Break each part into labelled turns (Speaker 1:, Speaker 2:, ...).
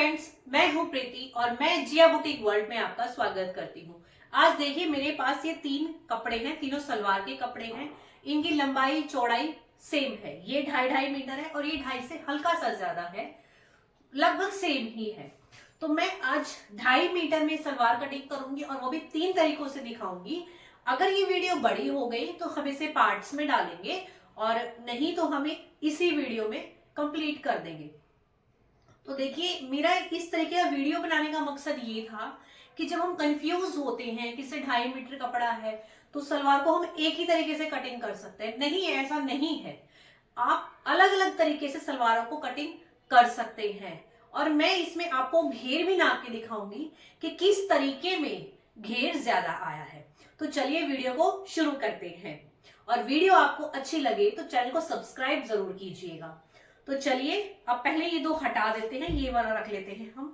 Speaker 1: Friends, मैं हूं प्रीति और मैं जिया बुटीक वर्ल्ड में आपका स्वागत करती हूं। आज देखिए मेरे पास ये 3 कपड़े हैं, तीनों सलवार के कपड़े हैं। इनकी लंबाई चौड़ाई सेम है, ये 2.5 मीटर है और ये 2.5 से हल्का सा ज्यादा है, लगभग सेम ही है। तो मैं आज 2.5 मीटर में सलवार कटिंग करूंगी और वो भी 3 तरीकों से दिखाऊंगी। अगर ये वीडियो बड़ी हो गई तो हम इसे पार्ट्स में डालेंगे और नहीं तो हमें इसी वीडियो में कंप्लीट कर देंगे। तो देखिए मेरा इस तरीके का वीडियो बनाने का मकसद ये था कि जब हम कंफ्यूज होते हैं कि से 2.5 मीटर कपड़ा है तो सलवार को हम एक ही तरीके से कटिंग कर सकते हैं। नहीं, ऐसा नहीं है, आप अलग अलग तरीके से सलवारों को कटिंग कर सकते हैं। और मैं इसमें आपको घेर भी नाप के दिखाऊंगी कि किस तरीके में घेर ज्यादा आया है। तो चलिए वीडियो को शुरू करते हैं और वीडियो आपको अच्छी लगे तो चैनल को सब्सक्राइब जरूर कीजिएगा। तो चलिए अब पहले ये 2 हटा देते हैं, ये वाला रख लेते हैं हम,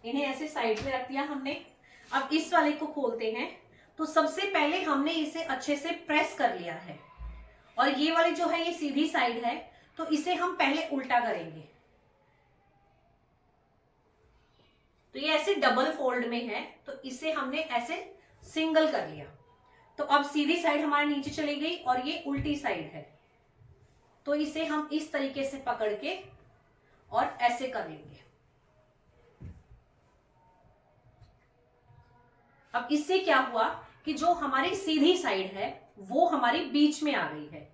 Speaker 1: इन्हें ऐसे साइड में रख दिया हमने। अब इस वाले को खोलते हैं। तो सबसे पहले हमने इसे अच्छे से प्रेस कर लिया है और ये वाली जो है ये सीधी साइड है, तो इसे हम पहले उल्टा करेंगे। तो ये ऐसे डबल फोल्ड में है, तो इसे हमने ऐसे सिंगल कर लिया। तो अब सीधी साइड हमारे नीचे चली गई और ये उल्टी साइड है, तो इसे हम इस तरीके से पकड़ के और ऐसे कर लेंगे। अब इससे क्या हुआ कि जो हमारी सीधी साइड है वो हमारी बीच में आ गई है।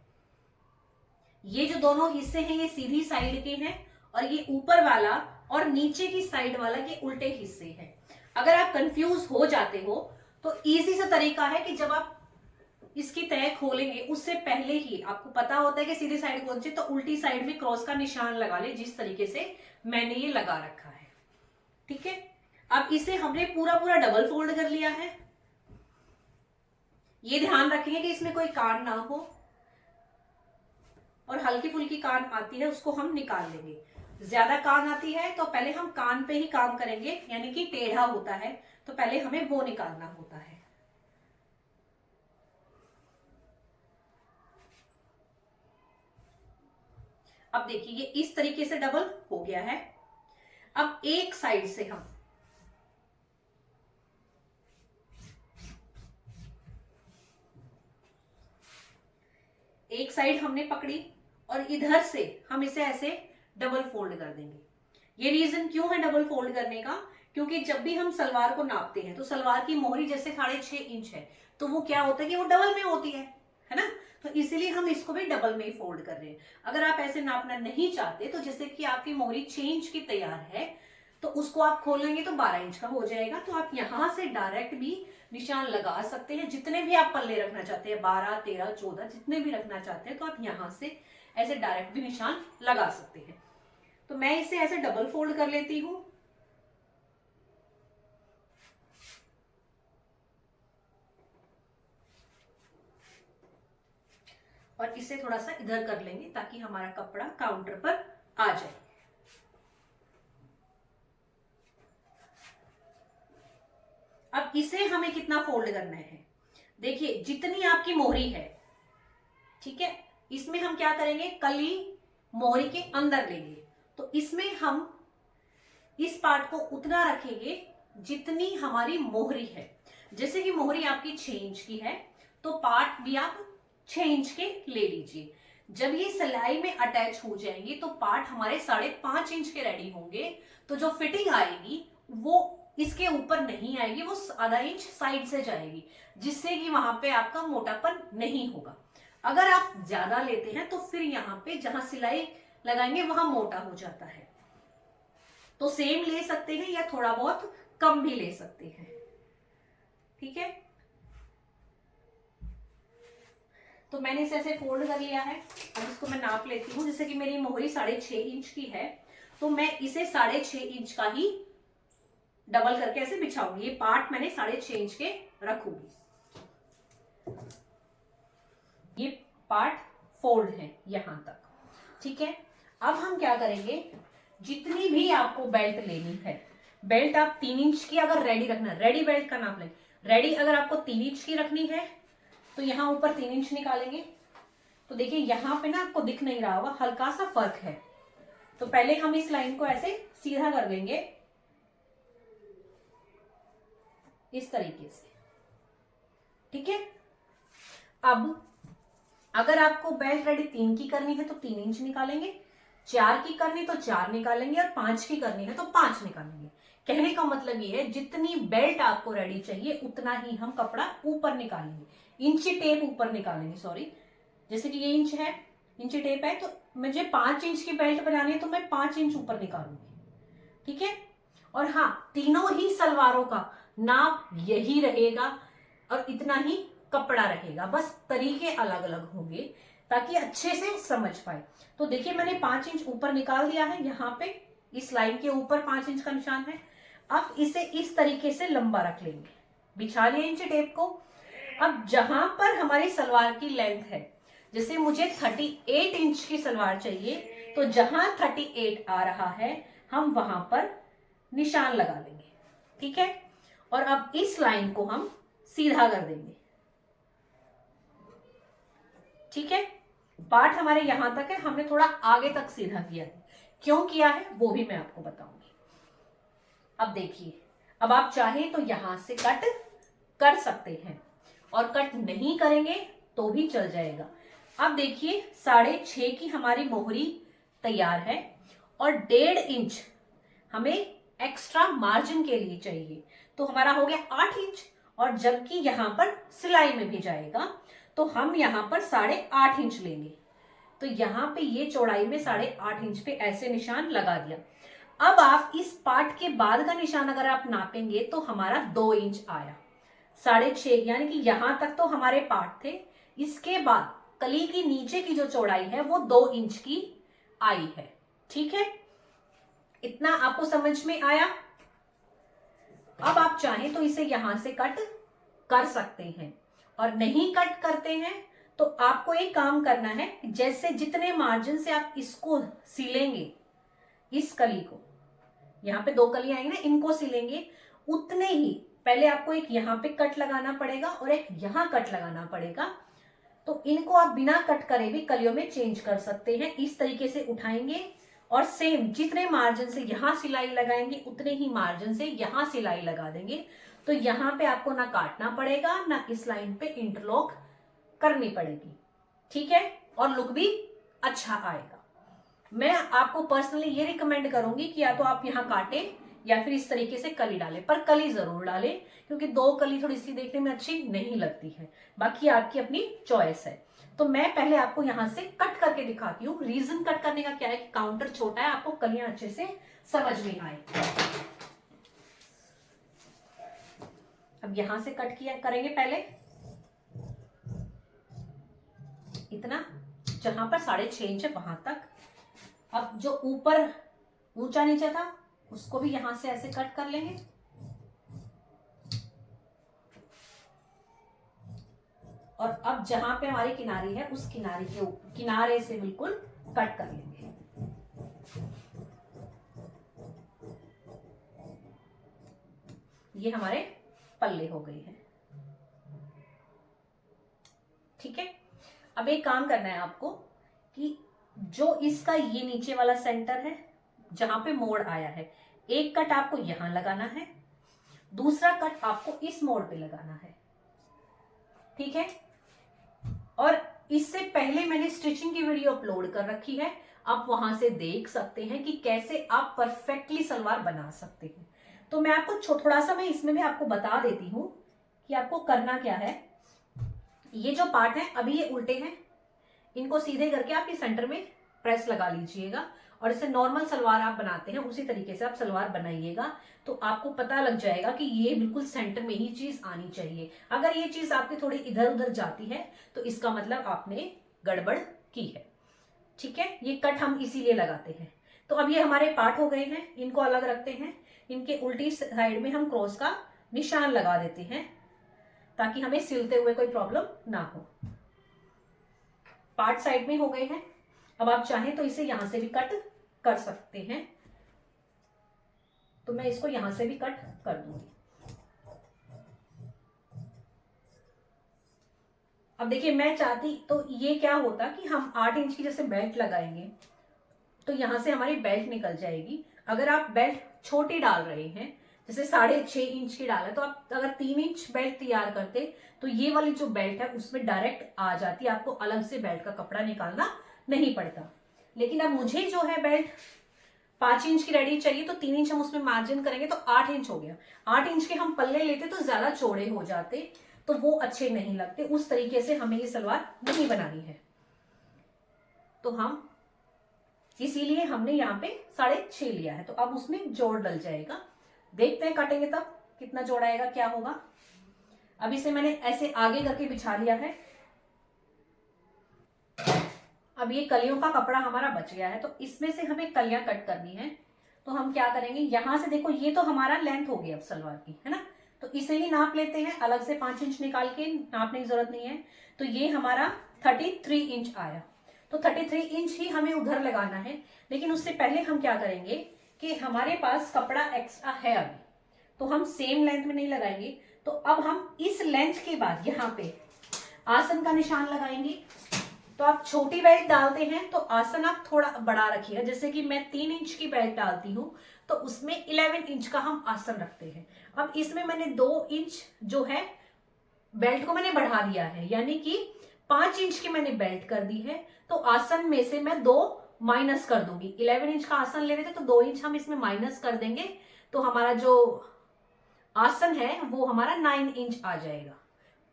Speaker 1: ये जो दोनों हिस्से हैं ये सीधी साइड के हैं और ये ऊपर वाला और नीचे की साइड वाला ये उल्टे हिस्से हैं। अगर आप कंफ्यूज हो जाते हो तो इजी सा तरीका है कि जब आप इसकी तय खोलेंगे उससे पहले ही आपको पता होता है कि सीधी साइड कौन सी, तो उल्टी साइड में क्रॉस का निशान लगा ले, जिस तरीके से मैंने ये लगा रखा है। ठीक है, अब इसे हमने पूरा पूरा डबल फोल्ड कर लिया है। ये ध्यान रखेंगे कि इसमें कोई कान ना हो और हल्की फुल्की कान आती है उसको हम निकाल लेंगे। ज्यादा कान आती है तो पहले हम कान पे ही काम करेंगे, यानी कि टेढ़ा होता है तो पहले हमें वो निकालना होता है। अब देखिए ये इस तरीके से डबल हो गया है। अब एक साइड से हम एक साइड हमने पकड़ी और इधर से हम इसे ऐसे डबल फोल्ड कर देंगे। ये रीजन क्यों है डबल फोल्ड करने का, क्योंकि जब भी हम सलवार को नापते हैं तो सलवार की मोहरी जैसे 6.5 इंच है तो वो क्या होता है कि वो डबल में होती है ना। तो इसीलिए हम इसको भी डबल में ही फोल्ड कर रहे हैं। अगर आप ऐसे नापना नहीं चाहते तो जैसे कि आपकी मोहरी 6 इंच की तैयार है तो उसको आप खोलेंगे तो 12 इंच का हो जाएगा। तो आप यहां से डायरेक्ट भी निशान लगा सकते हैं, जितने भी आप पल्ले रखना चाहते हैं, 12, 13, 14 जितने भी रखना चाहते हैं तो आप यहां से ऐसे डायरेक्ट भी निशान लगा सकते हैं। तो मैं इसे ऐसे डबल फोल्ड कर लेती हूं। और इसे थोड़ा सा इधर कर लेंगे ताकि हमारा कपड़ा काउंटर पर आ जाए। अब इसे हमें कितना फोल्ड करना है, देखिए जितनी आपकी मोहरी है, ठीक है, इसमें हम क्या करेंगे, कली मोहरी के अंदर लेंगे। तो इसमें हम इस पार्ट को उतना रखेंगे जितनी हमारी मोहरी है। जैसे कि मोहरी आपकी 6 इंच की है तो पार्ट भी आप 6 इंच के ले लीजिए। जब ये सिलाई में अटैच हो जाएंगे तो पार्ट हमारे 5.5 इंच के रेडी होंगे। तो जो फिटिंग आएगी वो इसके ऊपर नहीं आएगी, वो आधा इंच साइड से जाएगी, जिससे कि वहां पे आपका मोटापन नहीं होगा। अगर आप ज्यादा लेते हैं तो फिर यहाँ पे जहां सिलाई लगाएंगे वहां मोटा हो जाता है। तो सेम ले सकते हैं या थोड़ा बहुत कम भी ले सकते हैं। ठीक है, तो मैंने इसे ऐसे फोल्ड कर लिया है। अब इसको मैं नाप लेती हूँ। जैसे कि मेरी मोहरी 6.5 इंच की है तो मैं इसे 6.5 इंच का ही डबल करके ऐसे बिछाऊंगी। ये पार्ट मैंने 6.5 इंच के रखूंगी। ये पार्ट फोल्ड है यहां तक। ठीक है, अब हम क्या करेंगे, जितनी भी आपको बेल्ट लेनी है, बेल्ट आप 3 इंच की अगर रेडी रखना है, रेडी बेल्ट का नाप लें, रेडी अगर आपको 3 इंच की रखनी है तो यहां ऊपर 3 इंच निकालेंगे। तो देखिए यहां पे ना आपको दिख नहीं रहा होगा, हल्का सा फर्क है। तो पहले हम इस लाइन को ऐसे सीधा कर लेंगे इस तरीके से, ठीक है। अब अगर आपको बेल्ट रेडी 3 की करनी है तो 3 इंच निकालेंगे, 4 की करनी तो 4 निकालेंगे, और 5 की करनी है तो 5 निकालेंगे। कहने का मतलब ये है जितनी बेल्ट आपको रेडी चाहिए उतना ही हम कपड़ा ऊपर निकालेंगे, इंची टेप ऊपर निकालेंगे, सॉरी। जैसे कि ये इंच है, इंची टेप है, तो मुझे 5 इंच की बेल्ट बनानी है तो मैं 5 इंच ऊपर निकालूंगी, ठीक है। और हाँ, तीनों ही सलवारों का नाप यही रहेगा और इतना ही कपड़ा रहेगा, बस तरीके अलग अलग होंगे ताकि अच्छे से समझ पाए। तो देखिए मैंने 5 इंच ऊपर निकाल दिया है, यहाँ पे इस लाइन के ऊपर 5 इंच का निशान है। अब इसे इस तरीके से लंबा रख लेंगे, बिछा लिया इंच टेप को। अब जहां पर हमारी सलवार की लेंथ है, जैसे मुझे 38 इंच की सलवार चाहिए, तो जहां 38 आ रहा है हम वहां पर निशान लगा लेंगे, ठीक है। और अब इस लाइन को हम सीधा कर देंगे, ठीक है। पार्ट हमारे यहां तक है, हमने थोड़ा आगे तक सीधा किया है, क्यों किया है वो भी मैं आपको बताऊंगी। अब देखिए, अब आप चाहें तो यहां से कट कर सकते हैं और कट नहीं करेंगे तो भी चल जाएगा। अब देखिए 6.5 की हमारी मोहरी तैयार है और 1.5 इंच हमें एक्स्ट्रा मार्जिन के लिए चाहिए, तो हमारा हो गया 8 इंच। और जबकि यहां पर सिलाई में भी जाएगा तो हम यहां पर 8.5 इंच लेंगे, तो यहां पे ये चौड़ाई में 8.5 इंच पे ऐसे निशान लगा दिया। अब आप इस पार्ट के बाद का निशान अगर आप नापेंगे तो हमारा 2 इंच आया, 6.5, यानी कि यहां तक तो हमारे पार्ट थे। इसके बाद कली की नीचे की जो चौड़ाई है वो 2 इंच की आई है, ठीक है। इतना आपको समझ में आया। अब आप चाहें तो इसे यहां से कट कर सकते हैं, और नहीं कट करते हैं तो आपको एक काम करना है, जैसे जितने मार्जिन से आप इसको सिलेंगे, इस कली को, यहाँ पे 2 कली आएंगे ना, इनको सिलेंगे, उतने ही पहले आपको एक यहाँ पे कट लगाना पड़ेगा और एक यहाँ कट लगाना पड़ेगा। तो इनको आप बिना कट करे भी कलियों में चेंज कर सकते हैं। इस तरीके से उठाएंगे और सेम जितने मार्जिन से यहां सिलाई लगाएंगे उतने ही मार्जिन से यहां सिलाई लगा देंगे, तो यहां पे आपको ना काटना पड़ेगा ना इस लाइन पे इंटरलॉक करनी पड़ेगी, ठीक है। और लुक भी अच्छा आएगा। मैं आपको पर्सनली ये रिकमेंड करूंगी कि या तो आप यहाँ काटें या फिर इस तरीके से कली डालें, पर कली जरूर डालें, क्योंकि 2 कली थोड़ी सी देखने में अच्छी नहीं लगती है। बाकी आपकी अपनी चॉइस है। तो मैं पहले आपको यहां से कट करके दिखाती हूँ। रीजन कट करने का क्या है कि काउंटर छोटा है, आपको कलियां अच्छे से समझ में आए। अब यहां से कट किया करेंगे पहले इतना, जहां पर 6.5 इंच है वहां तक। अब जो ऊपर ऊंचा नीचे था उसको भी यहां से ऐसे कट कर लेंगे, और अब जहां पे हमारी किनारी है उस किनारे के किनारे से बिल्कुल कट कर लेंगे। ये हमारे पल्ले हो गए हैं, ठीक है। अब एक काम करना है आपको कि जो इसका ये नीचे वाला सेंटर है जहां पे मोड़ आया है, एक कट आपको यहां लगाना है, दूसरा कट आपको इस मोड़ पे लगाना है, ठीक है। और इससे पहले मैंने स्टिचिंग की वीडियो अपलोड कर रखी है, आप वहां से देख सकते हैं कि कैसे आप परफेक्टली सलवार बना सकते हैं। तो मैं आपको थोड़ा सा मैं इसमें भी आपको बता देती हूं कि आपको करना क्या है। ये जो पार्ट है अभी ये उल्टे हैं, इनको सीधे करके आप ये सेंटर में प्रेस लगा लीजिएगा, और इसे नॉर्मल सलवार आप बनाते हैं उसी तरीके से आप सलवार बनाइएगा, तो आपको पता लग जाएगा कि ये बिल्कुल सेंटर में ही चीज आनी चाहिए। अगर ये चीज आपकी थोड़ी इधर उधर जाती है तो इसका मतलब आपने गड़बड़ की है, ठीक है। ये कट हम इसीलिए लगाते हैं। तो अब ये हमारे पार्ट हो गए हैं, इनको अलग रखते हैं। इनके उल्टी साइड में हम क्रॉस का निशान लगा देते हैं ताकि हमें सिलते हुए कोई प्रॉब्लम ना हो। पार्ट साइड में हो गए हैं। अब आप चाहें तो इसे यहां से भी कट कर सकते हैं, तो मैं इसको यहां से भी कट कर दूंगी। अब देखिए मैं चाहती तो ये क्या होता कि हम 8 इंच की जैसे बेल्ट लगाएंगे, तो यहाँ से हमारी बेल्ट निकल जाएगी। अगर आप बेल्ट छोटी डाल रहे हैं, जैसे 6.5 इंच की डाला, तो आप अगर 3 इंच बेल्ट तैयार करते तो ये वाली जो बेल्ट है उसमें डायरेक्ट आ जाती, आपको अलग से बेल्ट का कपड़ा निकालना नहीं पड़ता। लेकिन अब मुझे जो है बेल्ट 5 इंच की रेडी चाहिए, तो 3 इंच हम उसमें मार्जिन करेंगे तो 8 इंच हो गया। 8 इंच के हम पल्ले लेते तो ज्यादा चौड़े हो जाते, तो वो अच्छे नहीं लगते। उस तरीके से हमें ये सलवार नहीं बनानी है, तो हम इसीलिए हमने यहाँ पे 6.5 लिया है। तो अब उसमें जोड़ डल जाएगा, देखते हैं काटेंगे तब कितना जोड़ आएगा, क्या होगा। अब इसे मैंने ऐसे आगे करके बिछा लिया है। अब ये कलियों का कपड़ा हमारा बच गया है, तो इसमें से हमें कलियां कट करनी है। तो हम क्या करेंगे, यहां से देखो ये तो हमारा लेंथ हो गई अब सलवार की, है ना। तो इसे ही नाप लेते हैं, अलग से 5 इंच निकाल के नापने की जरूरत नहीं है। तो ये हमारा 33 इंच आया, तो 33 इंच ही हमें उधर लगाना है। लेकिन उससे पहले हम क्या करेंगे कि हमारे पास कपड़ा एक्स्ट्रा है अभी, तो हम सेम लेंथ में नहीं लगाएंगे। तो अब हम इस लेंथ के बाद यहाँ पे आसन का निशान लगाएंगे। तो आप छोटी बेल्ट डालते हैं तो आसन आप थोड़ा बड़ा रखिएगा। जैसे कि मैं 3 इंच की बेल्ट डालती हूं तो उसमें 11 इंच का हम आसन रखते हैं। अब इसमें मैंने 2 इंच जो है बेल्ट को मैंने बढ़ा दिया है, यानी कि 5 इंच की मैंने बेल्ट कर दी है। तो आसन में से मैं 2 माइनस कर दूंगी। 11 इंच का आसन ले रहे थे तो 2 इंच हम इसमें माइनस कर देंगे, तो हमारा जो आसन है वो हमारा 9 इंच आ जाएगा।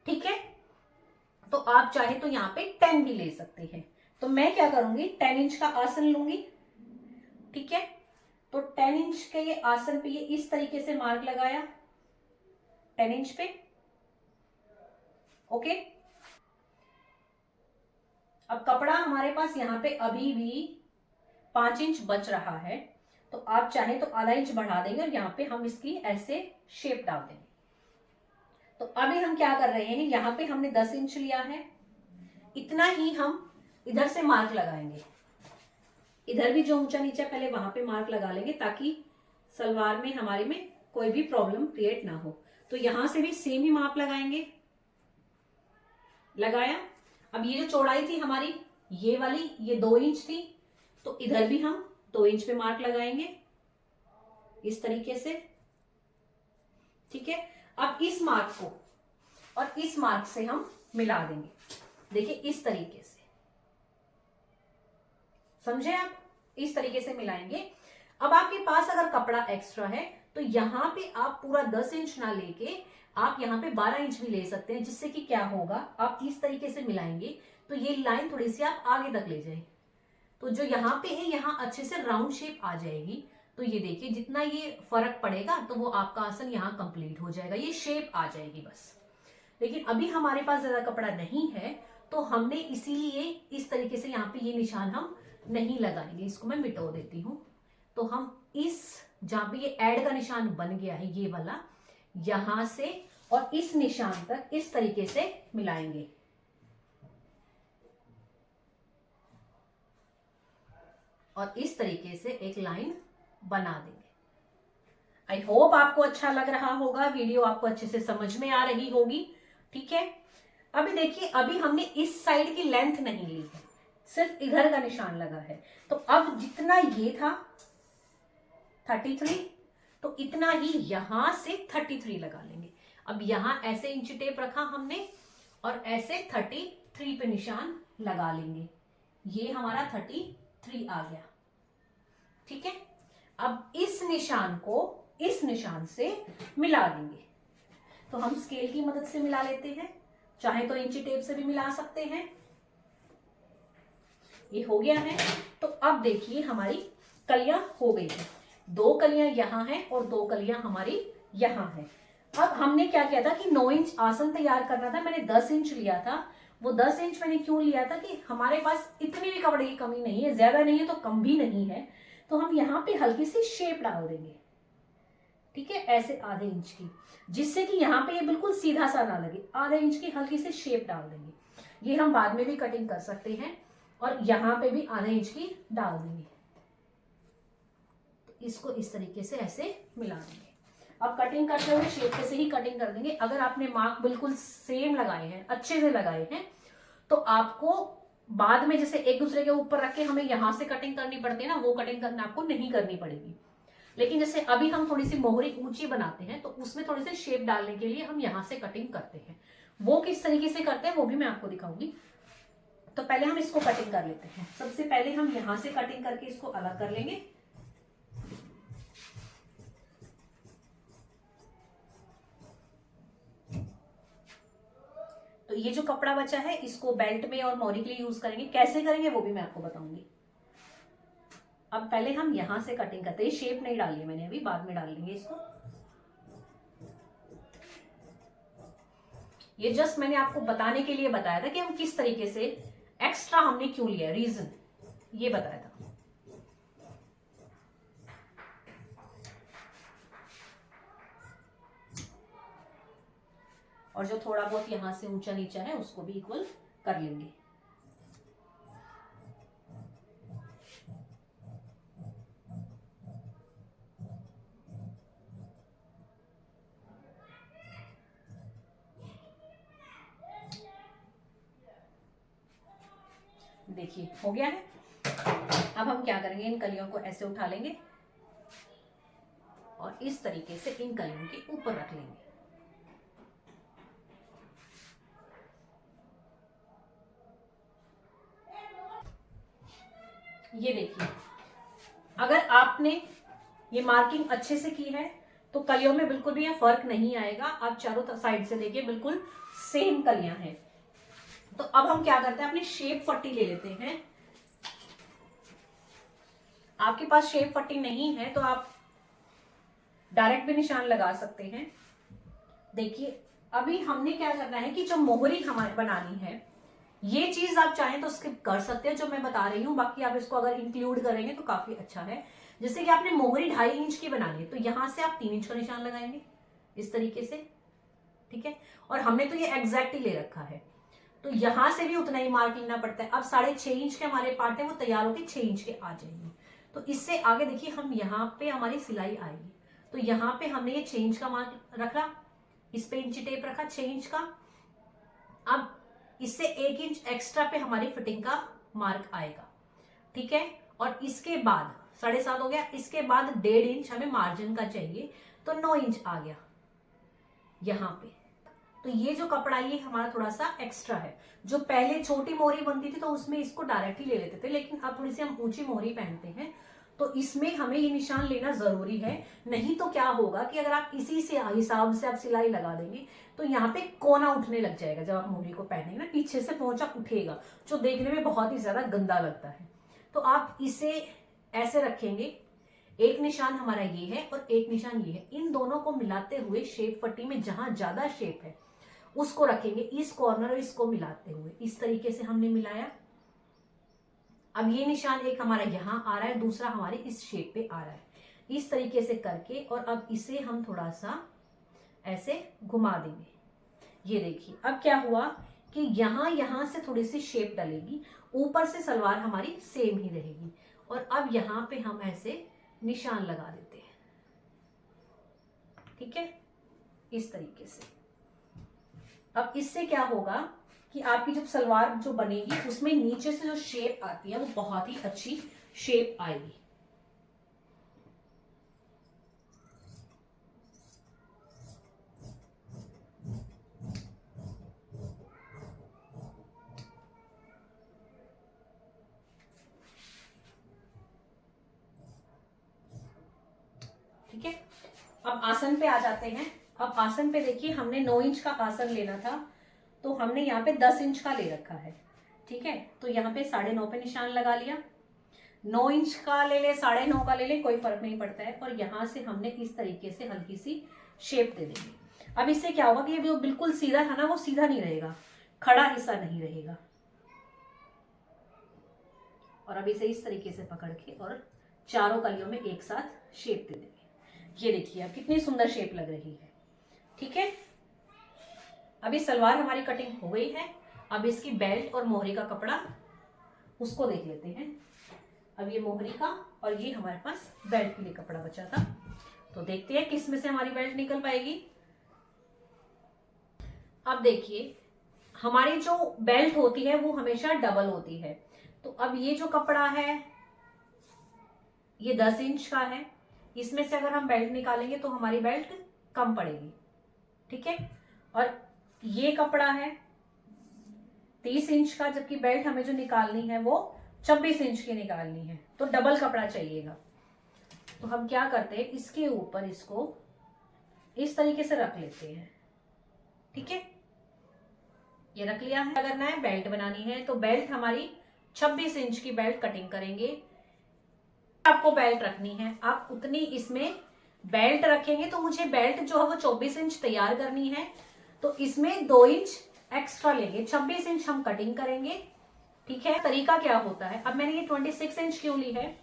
Speaker 1: ठीक है, तो आप चाहे तो यहाँ पे 10 भी ले सकते हैं। तो मैं क्या करूंगी, 10 इंच का आसन लूंगी। ठीक है, तो 10 इंच के ये आसन पे ये इस तरीके से मार्क लगाया 10 इंच पे। ओके, अब कपड़ा हमारे पास यहाँ पे अभी भी 5 इंच बच रहा है, तो आप चाहे तो आधा इंच बढ़ा देंगे और यहाँ पे हम इसकी ऐसे शेप डाल देंगे। तो अभी हम क्या कर रहे हैं, यहाँ पे हमने 10 इंच लिया है, इतना ही हम इधर से मार्क लगाएंगे। इधर भी जो ऊंचा नीचा पहले वहां पे मार्क लगा लेंगे, ताकि सलवार में हमारे में कोई भी प्रॉब्लम क्रिएट ना हो। तो यहां से भी सेम ही माप लगाएंगे। लगाया, अब ये जो चौड़ाई थी हमारी ये वाली, ये 2 इंच थी, तो इधर भी हम 2 इंच पे मार्क लगाएंगे इस तरीके से। ठीक है, अब इस मार्क को और इस मार्क से हम मिला देंगे, देखिए इस तरीके से, समझे आप, इस तरीके से मिलाएंगे। अब आपके पास अगर कपड़ा एक्स्ट्रा है तो यहां पे आप पूरा 10 इंच ना लेके आप यहाँ पे 12 इंच भी ले सकते हैं, जिससे कि क्या होगा, आप इस तरीके से मिलाएंगे तो ये लाइन थोड़ी सी आप आगे तक ले जाए, तो जो यहाँ पे है यहाँ अच्छे से राउंड शेप आ जाएगी। तो ये देखिए जितना ये फर्क पड़ेगा तो वो आपका आसन यहाँ कंप्लीट हो जाएगा, ये शेप आ जाएगी बस। लेकिन अभी हमारे पास ज्यादा कपड़ा नहीं है, तो हमने इसीलिए इस तरीके से यहाँ पे ये निशान हम नहीं लगाएंगे, इसको मैं मिटा देती हूँ। तो हम इस जहां पे ये ऐड का निशान बन गया है ये वाला, यहां से और इस निशान तक इस तरीके से मिलाएंगे। और इस तरीके से एक लाइन बना देंगे। आई होप आपको अच्छा लग रहा होगा, वीडियो आपको अच्छे से समझ में आ रही होगी। ठीक है, अभी देखिए, अभी हमने इस साइड की लेंथ नहीं ली है, सिर्फ इधर का निशान लगा है। तो अब जितना ये था 33, तो इतना ही यहां से 33 लगा लेंगे। अब यहां ऐसे इंच टेप रखा हमने और ऐसे 33 पे निशान लगा लेंगे, ये हमारा 33 आ गया। ठीक है, अब इस निशान को इस निशान से मिला देंगे। तो हम स्केल की मदद से मिला लेते हैं, चाहे तो इंची टेप से भी मिला सकते हैं। ये हो गया है। तो अब देखिए हमारी कलियां हो गई है, 2 कलियां यहां हैं और 2 कलियां हमारी यहां हैं। अब हमने क्या किया था कि 9 इंच आसन तैयार करना था, मैंने 10 इंच लिया था। वो 10 इंच मैंने क्यों लिया था कि हमारे पास इतनी भी कपड़े की कमी नहीं है, ज्यादा नहीं है तो कम भी नहीं है। तो हम यहाँ पे हल्की सी शेप डाल देंगे, ठीक है, ऐसे आधे इंच की, जिससे कि यहाँ पे ये बिल्कुल सीधा सा ना लगे। आधे इंच की हल्की सी शेप डाल देंगे। ये हम बाद में भी कटिंग कर सकते हैं, और यहाँ पे भी आधे इंच की डाल देंगे। तो इसको इस तरीके से ऐसे मिला देंगे। अब कटिंग करते हुए शेप से ही कटिंग कर देंगे। अगर आपने मार्क बिल्कुल सेम लगाए हैं, अच्छे से लगाए हैं, तो आपको बाद में जैसे एक दूसरे के ऊपर रख के हमें यहाँ से कटिंग करनी पड़ती है ना, वो कटिंग करना आपको नहीं करनी पड़ेगी। लेकिन जैसे अभी हम थोड़ी सी मोहरी ऊंची बनाते हैं तो उसमें थोड़ी सी शेप डालने के लिए हम यहाँ से कटिंग करते हैं। वो किस तरीके से करते हैं वो भी मैं आपको दिखाऊंगी। तो पहले हम इसको कटिंग कर लेते हैं। सबसे पहले हम यहाँ से कटिंग करके इसको अलग कर लेंगे। तो ये जो कपड़ा बचा है इसको बेल्ट में और मोहरी के लिए यूज करेंगे। कैसे करेंगे वो भी मैं आपको बताऊंगी। अब पहले हम यहां से कटिंग करते हैं। शेप नहीं डाली है मैंने अभी, बाद में डाल लेंगे इसको। ये जस्ट मैंने आपको बताने के लिए बताया था कि हम किस तरीके से एक्स्ट्रा हमने क्यों लिया, रीजन ये बताया था। और जो थोड़ा बहुत यहां से ऊंचा नीचा है उसको भी इक्वल कर लेंगे। देखिए हो गया है। अब हम क्या करेंगे, इन कलियों को ऐसे उठा लेंगे और इस तरीके से इन कलियों के ऊपर रख लेंगे। ये देखिए, अगर आपने ये मार्किंग अच्छे से की है तो कलियों में बिल्कुल भी यह फर्क नहीं आएगा। आप चारों साइड से देखिए बिल्कुल सेम कलियां हैं। तो अब हम क्या करते हैं, अपनी शेप पट्टी ले लेते हैं। आपके पास शेप पट्टी नहीं है तो आप डायरेक्ट भी निशान लगा सकते हैं। देखिए अभी हमने क्या करना है कि जो मोहरी हमारे बनानी है, ये चीज आप चाहें तो स्किप कर सकते हैं जो मैं बता रही हूं, बाकी आप इसको अगर इंक्लूड करेंगे तो काफी अच्छा है। जैसे कि आपने मोहरी 2.5 इंच की बनानी है तो यहां से आप 3 इंच का निशान लगाएंगे इस तरीके से, ठीक है। और हमने तो ये एग्जैक्ट ही ले रखा है तो यहां से भी उतना ही मार्क लेना पड़ता है। अब 6.5 इंच के हमारे पार्ट है वो तैयार होकर 6 इंच के आ जाएंगे। तो इससे आगे देखिए हम यहाँ पे हमारी सिलाई आएगी। तो यहाँ पे हमने ये 6 इंच का मार्क रखा, इस पे इंची टेप रखा 6 इंच का। अब इससे 1 इंच एक्स्ट्रा पे हमारी फिटिंग का मार्क आएगा, ठीक है। और इसके बाद 7.5 हो गया। इसके बाद 1.5 इंच हमें मार्जिन का चाहिए तो 9 इंच आ गया यहाँ पे। तो ये जो कपड़ा ये हमारा थोड़ा सा एक्स्ट्रा है। जो पहले छोटी मोहरी बनती थी तो उसमें इसको डायरेक्ट ही ले लेते थे, लेकिन अब थोड़ी सी हम ऊंची मोहरी पहनते हैं तो इसमें हमें ये निशान लेना जरूरी है। नहीं तो क्या होगा कि अगर आप इसी से हिसाब से आप सिलाई लगा देंगे तो यहाँ पे कोना उठने लग जाएगा। जब आप मोहरी को पहनेंगे ना पीछे से पोंचा उठेगा जो देखने में बहुत ही ज्यादा गंदा लगता है। तो आप इसे ऐसे रखेंगे, एक निशान हमारा ये है और एक निशान ये है। इन दोनों को मिलाते हुए शेप पट्टी में जहां ज्यादा शेप है उसको रखेंगे इस कॉर्नर और इसको मिलाते हुए। इस तरीके से हमने मिलाया। अब ये निशान एक हमारा यहां आ रहा है, दूसरा हमारे इस शेप पे आ रहा है। इस तरीके से करके और अब इसे हम थोड़ा सा ऐसे घुमा देंगे। ये देखिए अब क्या हुआ कि यहां से थोड़ी सी शेप डलेगी, ऊपर से सलवार हमारी सेम ही रहेगी। और अब यहां पे हम ऐसे निशान लगा देते हैं, ठीक है, इस तरीके से। अब इससे क्या होगा कि आपकी जब सलवार जो बनेगी उसमें नीचे से जो शेप आती है वो बहुत ही अच्छी शेप आएगी। ठीक है, अब आसन पे आ जाते हैं। अब आसन पे देखिए हमने 9 इंच का आसन लेना था तो हमने यहाँ पे 10 इंच का ले रखा है, ठीक है। तो यहाँ पे 9.5 पे निशान लगा लिया। 9 इंच का ले ले 9.5 का ले ले कोई फर्क नहीं पड़ता है। और यहाँ से हमने इस तरीके से हल्की सी शेप दे देंगे। अब इससे क्या होगा कि ये जो बिल्कुल सीधा था ना वो सीधा नहीं रहेगा, खड़ा हिस्सा नहीं रहेगा। और अब इसे इस तरीके से पकड़ के और चारों कलियों में एक साथ शेप दे देंगे। ये देखिए अब कितनी सुंदर शेप लग रही है, ठीक है। अभी सलवार हमारी कटिंग हो गई है। अब इसकी बेल्ट और मोहरी का कपड़ा उसको देख लेते हैं। अब ये मोहरी का और ये हमारे पास बेल्ट के लिए कपड़ा बचा था, तो देखते हैं किस में से हमारी बेल्ट निकल पाएगी। अब देखिए हमारी जो बेल्ट होती है वो हमेशा डबल होती है। तो अब ये जो कपड़ा है ये 10 इंच का है, इसमें से अगर हम बेल्ट निकालेंगे तो हमारी बेल्ट कम पड़ेगी, ठीक है। और ये कपड़ा है 30 इंच का, जबकि बेल्ट हमें जो निकालनी है वो 26 इंच की निकालनी है, तो डबल कपड़ा चाहिएगा। तो हम क्या करते हैं, इसके ऊपर इसको इस तरीके से रख लेते हैं, ठीक है। ये रख लिया है। क्या करना है, बेल्ट बनानी है, तो बेल्ट हमारी 26 इंच की बेल्ट कटिंग करेंगे। आपको बेल्ट रखनी है, आप उतनी इसमें बेल्ट रखेंगे, तो मुझे बेल्ट जो है वो 24 इंच तैयार करनी है, तो इसमें 2 इंच एक्स्ट्रा लेंगे, 26 इंच हम कटिंग करेंगे, ठीक है। तरीका क्या होता है, अब मैंने ये 26 इंच क्यों ली है,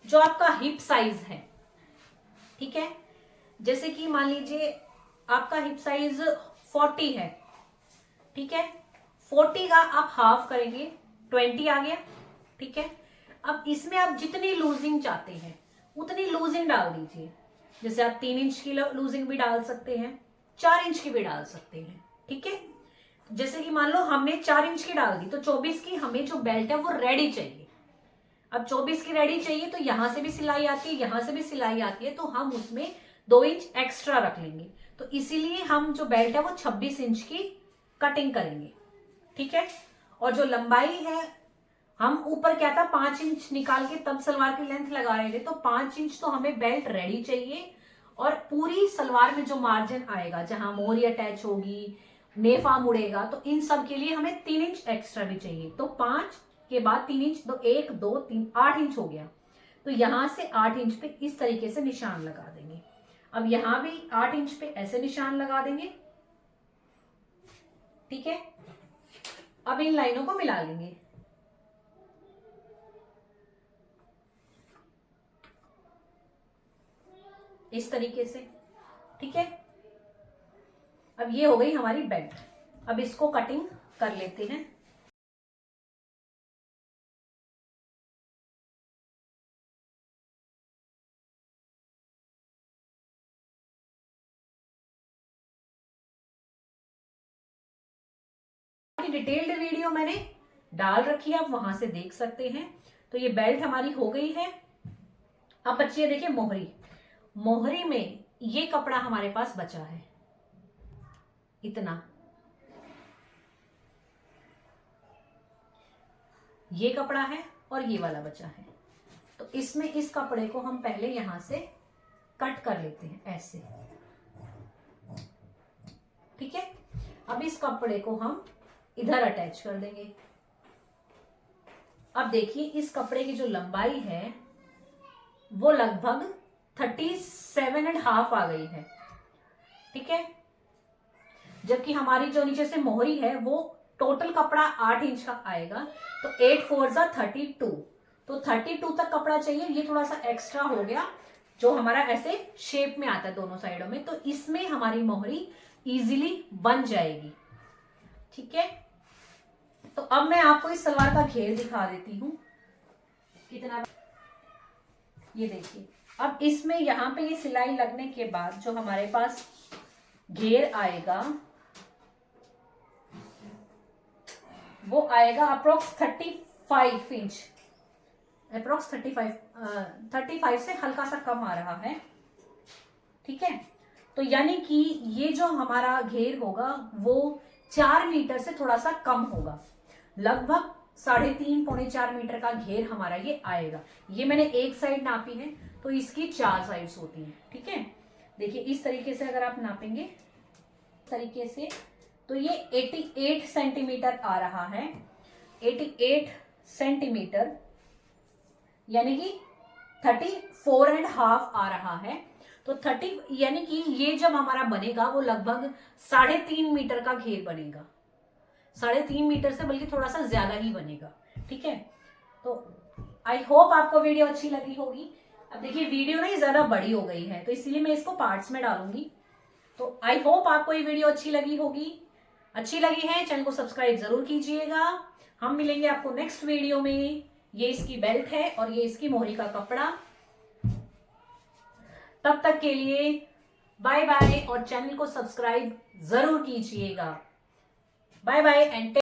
Speaker 1: जो आपका हिप साइज है, ठीक है। जैसे कि मान लीजिए आपका हिप साइज 40 है, ठीक है, 40 का आप हाफ करेंगे, 20 आ गया, ठीक है। अब इसमें आप जितनी लूजिंग चाहते हैं उतनी लूजिंग डाल दीजिए। जैसे आप 3 इंच की लूजिंग भी डाल सकते हैं, 4 इंच की भी डाल सकते हैं, ठीक है। जैसे कि मान लो हमने 4 इंच की डाल दी, तो 24 की हमें जो बेल्ट है वो रेडी चाहिए। अब 24 की रेडी चाहिए, तो यहां से भी सिलाई आती है, यहां से भी सिलाई आती है, तो हम उसमें 2 इंच एक्स्ट्रा रख लेंगे। तो इसीलिए हम जो बेल्ट है वो 26 इंच की कटिंग करेंगे, ठीक है। और जो लंबाई है, हम ऊपर क्या था 5 इंच निकाल के तब सलवार की लेंथ लगा रहे थे, तो 5 इंच तो हमें बेल्ट रेडी चाहिए। और पूरी सलवार में जो मार्जिन आएगा, जहां मोहरी अटैच होगी, नेफा मुड़ेगा, तो इन सब के लिए हमें 3 इंच एक्स्ट्रा भी चाहिए। तो 5 के बाद 3 इंच, तो 1 2 3 8 इंच हो गया। तो यहां से 8 इंच पे इस तरीके से निशान लगा देंगे। अब यहां भी 8 इंच पे ऐसे निशान लगा देंगे, ठीक है। अब इन लाइनों को मिला लेंगे, इस तरीके से, ठीक है। अब ये हो गई हमारी बेल्ट। अब इसको कटिंग कर लेते हैं। डिटेल्ड वीडियो मैंने डाल रखी है, आप वहां से देख सकते हैं। तो ये बेल्ट हमारी हो गई है। अब बच्चे देखिए मोहरी, मोहरी में ये कपड़ा हमारे पास बचा है इतना, ये कपड़ा है और ये वाला बचा है। तो इसमें इस कपड़े को हम पहले यहां से कट कर लेते हैं ऐसे, ठीक है। अब इस कपड़े को हम इधर अटैच कर देंगे। अब देखिए इस कपड़े की जो लंबाई है वो लगभग 37.5 आ गई है, ठीक है। जबकि हमारी जो नीचे से मोहरी है वो टोटल कपड़ा 8 इंच का आएगा, तो 8 4 जा 32, तो 32 तक कपड़ा चाहिए। ये थोड़ा सा एक्स्ट्रा हो गया, जो हमारा ऐसे शेप में आता है दोनों साइडों में, तो इसमें हमारी मोहरी इजीली बन जाएगी, ठीक है। तो अब मैं आपको इस सलवार का घेर दिखा देती हूं कितना। ये देखिए, अब इसमें यहां पे ये सिलाई लगने के बाद जो हमारे पास घेर आएगा वो आएगा अप्रोक्स 35 इंच, अप्रोक्स 35 से हल्का सा कम आ रहा है, ठीक है। तो यानी कि ये जो हमारा घेर होगा वो 4 मीटर से थोड़ा सा कम होगा, लगभग 3.5 पौने 4 मीटर का घेर हमारा ये आएगा। ये मैंने एक साइड नापी है, तो इसकी 4 साइड्स होती हैं, ठीक है। देखिए इस तरीके से अगर आप नापेंगे इस तरीके से, तो ये 88 सेंटीमीटर आ रहा है। 88 सेंटीमीटर यानी कि 34.5 आ रहा है। तो 30 यानी कि ये जब हमारा बनेगा वो लगभग 3.5 मीटर का घेर बनेगा, 3.5 मीटर से बल्कि थोड़ा सा ज्यादा ही बनेगा, ठीक है। तो आई होप आपको वीडियो अच्छी लगी होगी। अब देखिए वीडियो नहीं ज्यादा बड़ी हो गई है, तो इसीलिए मैं इसको पार्ट्स में डालूंगी। तो आई होप आपको ये वीडियो अच्छी लगी होगी। अच्छी लगी है चैनल को सब्सक्राइब जरूर कीजिएगा। हम मिलेंगे आपको नेक्स्ट वीडियो में। ये इसकी बेल्ट है और ये इसकी मोहरी का कपड़ा। तब तक के लिए बाय बाय, और चैनल को सब्सक्राइब जरूर कीजिएगा। Bye bye and